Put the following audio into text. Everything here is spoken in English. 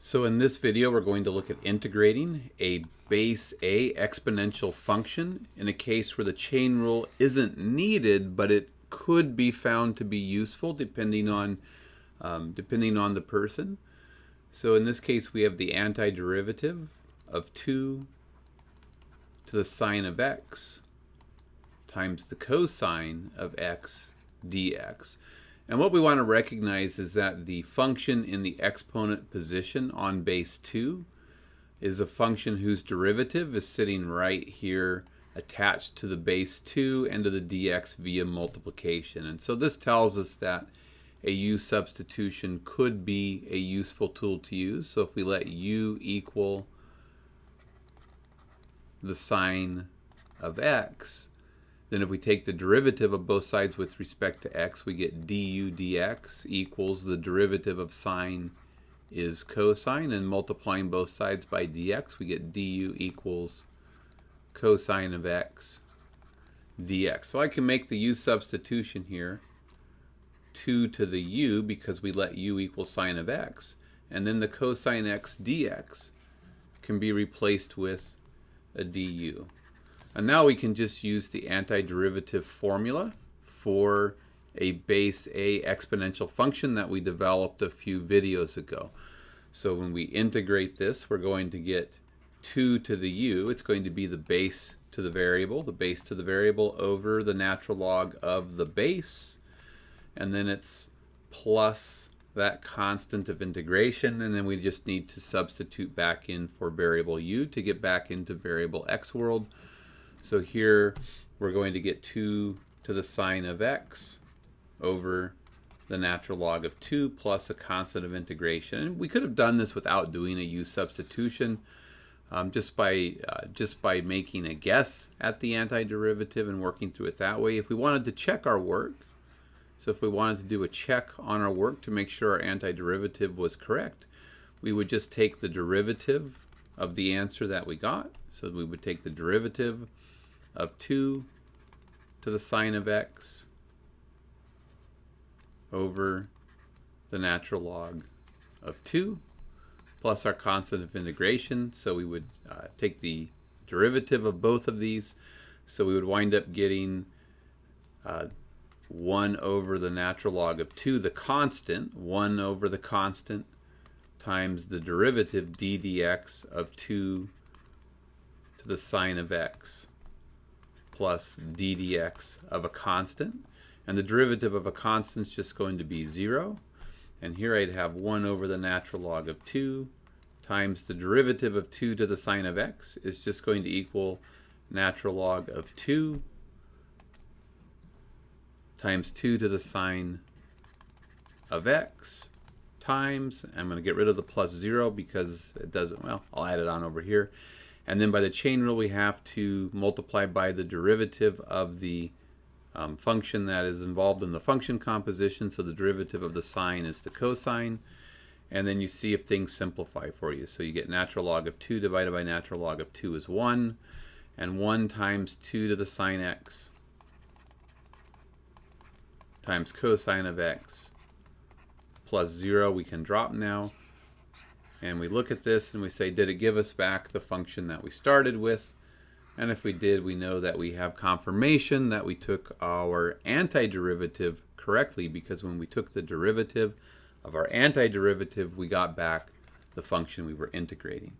So in this video, we're going to look at integrating a base A exponential function in a case where the chain rule isn't needed, but it could be found to be useful depending on the person. So in this case, we have the antiderivative of 2 to the sine of x times the cosine of x dx. And what we want to recognize is that the function in the exponent position on base 2 is a function whose derivative is sitting right here attached to the base 2 and to the dx via multiplication. And so this tells us that a u substitution could be a useful tool to use. So if we let u equal the sine of x, then if we take the derivative of both sides with respect to x, we get du dx equals the derivative of sine is cosine, and multiplying both sides by dx, we get du equals cosine of x dx. So I can make the u substitution here 2 to the u because we let u equal sine of x, and then the cosine x dx can be replaced with a du. And now we can just use the antiderivative formula for a base A exponential function that we developed a few videos ago. So when we integrate this, we're going to get 2 to the u. It's going to be the base to the variable over the natural log of the base. And then it's plus that constant of integration, and then we just need to substitute back in for variable u to get back into variable x world. So here we're going to get 2 to the sine of x over the natural log of 2 plus a constant of integration. And we could have done this without doing a u substitution, just by making a guess at the antiderivative and working through it that way. If we wanted to check our work, so if we wanted to do a check on our work to make sure our antiderivative was correct, we would just take the derivative of the answer that we got. So we would take the derivative of 2 to the sine of x over the natural log of 2 plus our constant of integration. So we would take the derivative of both of these. So we would wind up getting 1 over the natural log of 2, the constant, 1 over the constant, times the derivative d dx of 2 to the sine of x plus d dx of a constant. And the derivative of a constant is just going to be 0. And here I'd have 1 over the natural log of 2 times the derivative of 2 to the sine of x is just going to equal natural log of 2 times 2 to the sine of x times, I'm going to get rid of the plus 0 because it doesn't, well, I'll add it on over here. And then by the chain rule, we have to multiply by the derivative of the function that is involved in the function composition. So the derivative of the sine is the cosine. And then you see if things simplify for you. So you get natural log of 2 divided by natural log of 2 is 1. And 1 times 2 to the sine x times cosine of x plus 0 we can drop now. And we look at this and we say, did it give us back the function that we started with? And if we did, we know that we have confirmation that we took our antiderivative correctly, because when we took the derivative of our antiderivative, we got back the function we were integrating.